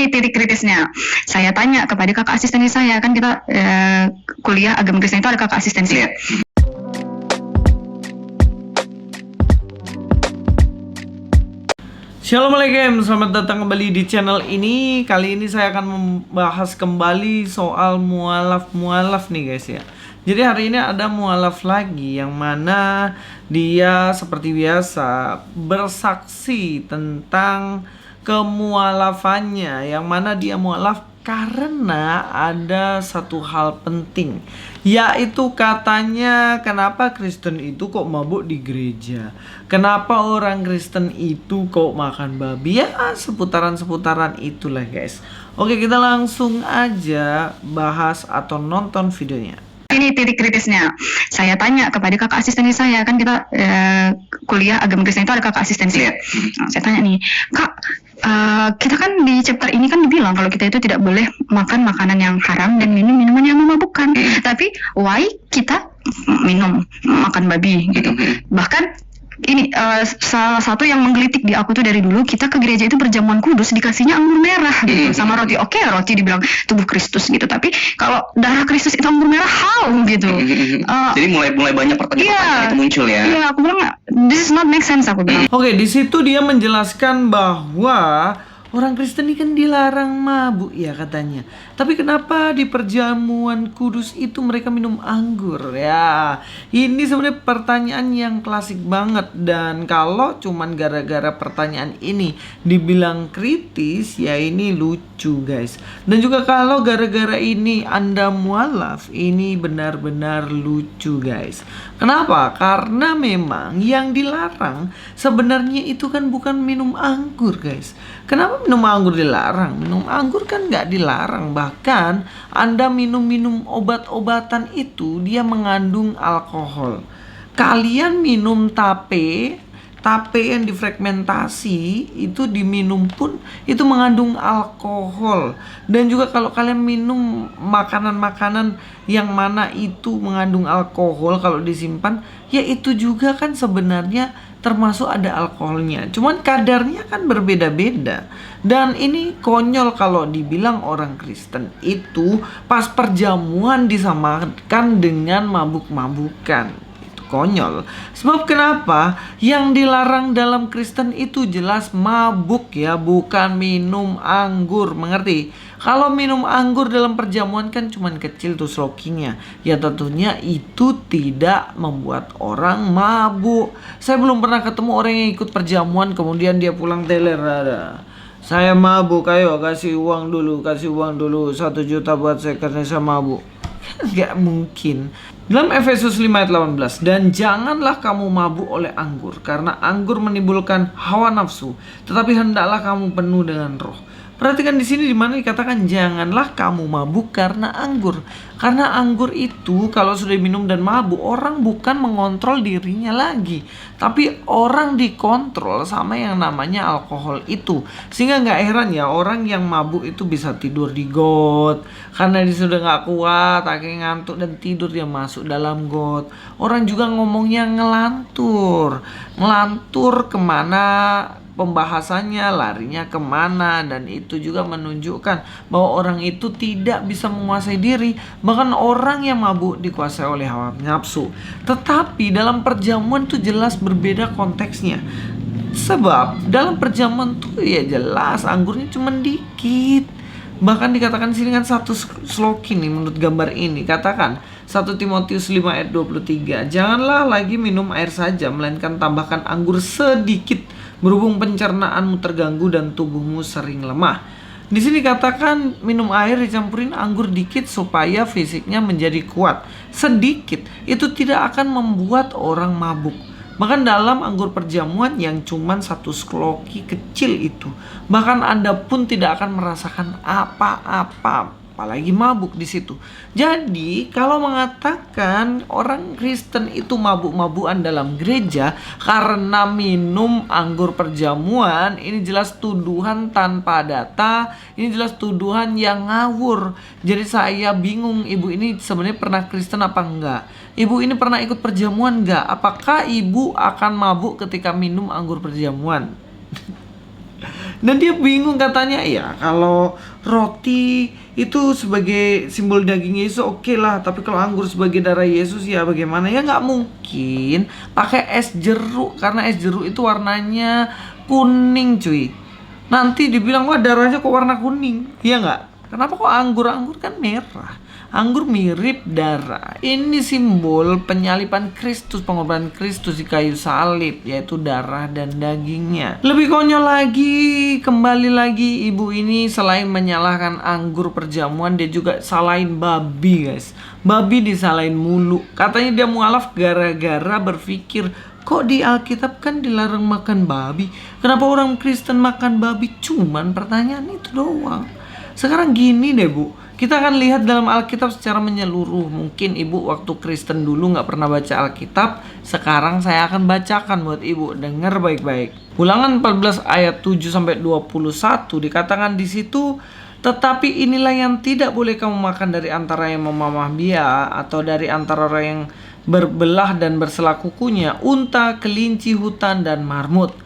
Ini titik kritisnya. Saya tanya kepada kakak asisten saya, kan kita kuliah agama Kristen itu ada kakak asistensi. Assalamualaikum, selamat datang kembali di channel ini. Kali ini saya akan membahas kembali soal mualaf nih guys ya. Jadi hari ini ada mualaf lagi yang mana dia seperti biasa bersaksi tentang kemualafannya, yang mana dia mualaf karena ada satu hal penting, yaitu katanya kenapa Kristen itu kok mabuk di gereja, kenapa orang Kristen itu kok makan babi, ya seputaran-seputaran itulah guys. Oke, kita langsung aja bahas atau nonton videonya. Ini titik kritisnya. Saya tanya kepada kakak asisten saya, kan kita kuliah agama Kristen itu ada kakak asistensi. Nah, saya tanya nih, Kak, kita kan di chapter ini kan dibilang kalau kita itu tidak boleh makan makanan yang haram dan minum minuman yang memabukkan. Tapi why kita makan babi gitu? Bahkan ini salah satu yang menggelitik di aku tuh dari dulu, kita ke gereja itu berjamuan kudus dikasihnya anggur merah gitu sama roti. Oke, roti dibilang tubuh Kristus gitu, tapi kalau darah Kristus itu anggur merah, how gitu. Jadi mulai banyak pertanyaan itu muncul ya. Iya, aku bilang this is not make sense, aku bilang. Oke, di situ dia menjelaskan bahwa orang Kristen ini kan dilarang mabuk ya katanya. Tapi kenapa di perjamuan kudus itu mereka minum anggur ya? Ini sebenarnya pertanyaan yang klasik banget. Dan kalau cuman gara-gara pertanyaan ini dibilang kritis, ya ini lucu guys. Dan juga kalau gara-gara ini Anda mualaf, ini benar-benar lucu guys. Kenapa? Karena memang yang dilarang sebenarnya itu kan bukan minum anggur guys. Kenapa minum anggur dilarang? Minum anggur kan nggak dilarang. Bahkan Anda minum obat-obatan itu dia mengandung alkohol. Kalian minum tape yang difragmentasi itu diminum pun itu mengandung alkohol. Dan juga kalau kalian minum makanan-makanan yang mana itu mengandung alkohol, kalau disimpan ya itu juga kan sebenarnya termasuk ada alkoholnya. Cuman kadarnya kan berbeda-beda. Dan ini konyol kalau dibilang orang Kristen itu pas perjamuan disamakan dengan mabuk-mabukan. Konyol. Sebab kenapa? Yang dilarang dalam Kristen itu jelas mabuk ya, bukan minum anggur. Mengerti? Kalau minum anggur dalam perjamuan kan cuman kecil tuh slokingnya. Ya tentunya itu tidak membuat orang mabuk. Saya belum pernah ketemu orang yang ikut perjamuan kemudian dia pulang teler. Saya mabuk, ayo kasih uang dulu 1 juta buat saya karena saya mabuk. Gak mungkin. Dalam Efesus 5 ayat 18, dan janganlah kamu mabuk oleh anggur, karena anggur menimbulkan hawa nafsu, tetapi hendaklah kamu penuh dengan roh. Perhatikan di sini di mana dikatakan janganlah kamu mabuk karena anggur. Karena anggur itu kalau sudah minum dan mabuk, orang bukan mengontrol dirinya lagi, tapi orang dikontrol sama yang namanya alkohol itu. Sehingga nggak heran ya orang yang mabuk itu bisa tidur di got karena dia sudah nggak kuat, akhirnya ngantuk dan tidur, dia masuk dalam got. Orang juga ngomongnya ngelantur kemana pembahasannya, larinya kemana, dan itu juga menunjukkan bahwa orang itu tidak bisa menguasai diri. Bahkan orang yang mabuk dikuasai oleh hawa nafsu. Tetapi dalam perjamuan itu jelas berbeda konteksnya. Sebab dalam perjamuan tuh ya jelas anggurnya cuma dikit. Bahkan dikatakan sini kan satu slokin nih menurut gambar ini. Katakan 1 Timotius 5 ayat 23, janganlah lagi minum air saja, melainkan tambahkan anggur sedikit, berhubung pencernaanmu terganggu dan tubuhmu sering lemah. Di sini katakan minum air dicampurin anggur dikit supaya fisiknya menjadi kuat. Sedikit itu tidak akan membuat orang mabuk. Bahkan dalam anggur perjamuan yang cuman 1 skloki kecil itu, bahkan Anda pun tidak akan merasakan apa-apa, apalagi mabuk di situ. Jadi kalau mengatakan orang Kristen itu mabuk-mabukan dalam gereja karena minum anggur perjamuan, ini jelas tuduhan tanpa data, ini jelas tuduhan yang ngawur. Jadi saya bingung, ibu ini sebenarnya pernah Kristen apa enggak? Ibu ini pernah ikut perjamuan enggak? Apakah ibu akan mabuk ketika minum anggur perjamuan? Dan dia bingung katanya, ya kalau roti itu sebagai simbol daging Yesus oke lah, tapi kalau anggur sebagai darah Yesus ya bagaimana? Ya nggak mungkin pakai es jeruk, karena es jeruk itu warnanya kuning cuy. Nanti dibilang wah darahnya kok warna kuning, ya nggak? Kenapa kok anggur? Anggur kan merah. Anggur mirip darah. Ini simbol penyaliban Kristus, pengorbanan Kristus di kayu salib, yaitu darah dan dagingnya. Lebih konyol lagi, kembali lagi ibu ini selain menyalahkan anggur perjamuan, dia juga salahin babi guys. Babi disalahin mulu. Katanya dia mualaf gara-gara berpikir, kok di Alkitab kan dilarang makan babi, kenapa orang Kristen makan babi? Cuman pertanyaan itu doang. Sekarang gini deh bu, kita akan lihat dalam Alkitab secara menyeluruh. Mungkin ibu waktu Kristen dulu nggak pernah baca Alkitab, sekarang saya akan bacakan buat ibu, dengar baik-baik. Ulangan 14 ayat 7-21 dikatakan di situ, tetapi inilah yang tidak boleh kamu makan dari antara yang memamah bia, atau dari antara orang yang berbelah dan bersela kukunya, unta, kelinci hutan, dan marmut.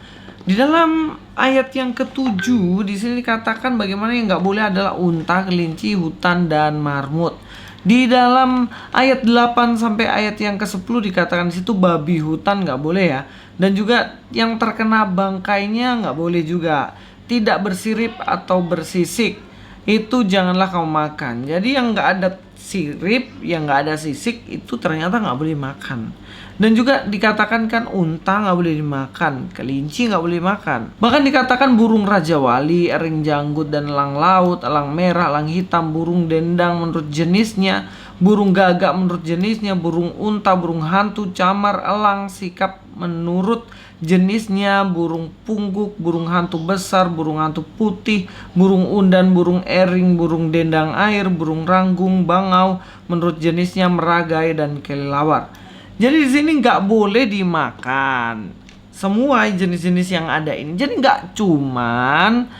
Di dalam ayat yang ke-7 di sini dikatakan bagaimana yang nggak boleh adalah unta, kelinci, hutan, dan marmut. Di dalam ayat 8 sampai ayat yang ke-10 dikatakan di situ babi hutan nggak boleh ya. Dan juga yang terkena bangkainya nggak boleh juga. Tidak bersirip atau bersisik, itu janganlah kamu makan. Jadi yang nggak ada sirip, yang nggak ada sisik itu ternyata nggak boleh makan. Dan juga dikatakan kan unta nggak boleh dimakan, kelinci nggak boleh makan. Bahkan dikatakan burung raja wali, ering janggut, dan elang laut, elang merah, elang hitam, burung dendang menurut jenisnya, burung gagak menurut jenisnya, burung unta, burung hantu, camar, elang sikap menurut jenisnya, burung pungguk, burung hantu besar, burung hantu putih, burung undan, burung ering, burung dendang air, burung ranggung, bangau menurut jenisnya, meragai, dan kelelawar. Jadi di sini nggak boleh dimakan semua jenis-jenis yang ada ini. Jadi nggak cuman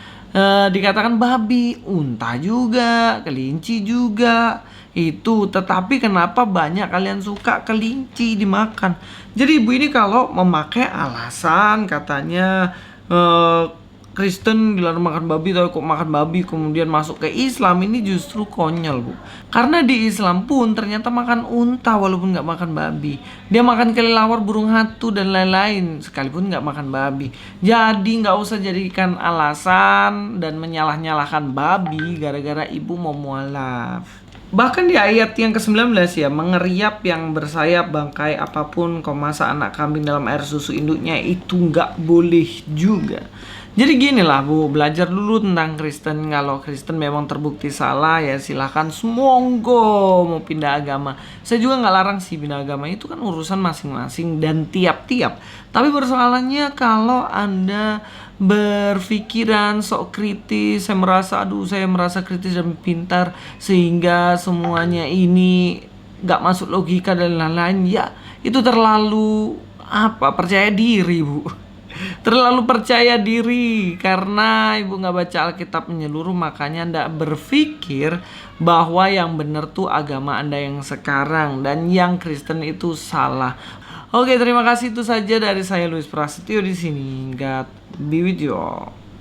dikatakan babi, unta juga, kelinci juga itu. Tetapi kenapa banyak kalian suka kelinci dimakan? Jadi ibu ini kalau memakai alasan katanya Kristen dilarang makan babi, tapi kok makan babi kemudian masuk ke Islam, ini justru konyol bu. Karena di Islam pun ternyata makan unta walaupun nggak makan babi. Dia makan kelelawar, burung hantu, dan lain-lain sekalipun nggak makan babi. Jadi nggak usah jadikan alasan dan menyalah-nyalahkan babi gara-gara ibu mau mualaf. Bahkan di ayat yang ke-19 ya, mengeriap yang bersayap bangkai apapun kau masak anak kambing dalam air susu induknya, itu nggak boleh juga. Jadi gini lah bu, belajar dulu tentang Kristen. Kalau Kristen memang terbukti salah ya silahkan semonggo mau pindah agama. Saya juga nggak larang sih pindah agama, itu kan urusan masing-masing dan tiap-tiap. Tapi persoalannya kalau Anda berpikiran sok kritis, saya merasa kritis dan pintar sehingga semuanya ini nggak masuk logika dan lain-lain, ya itu terlalu percaya diri bu. Terlalu percaya diri karena ibu nggak baca Alkitab menyeluruh, makanya ndak berpikir bahwa yang benar tuh agama Anda yang sekarang dan yang Kristen itu salah. Oke, terima kasih, itu saja dari saya Luis Prasetyo di sini. God be with you all.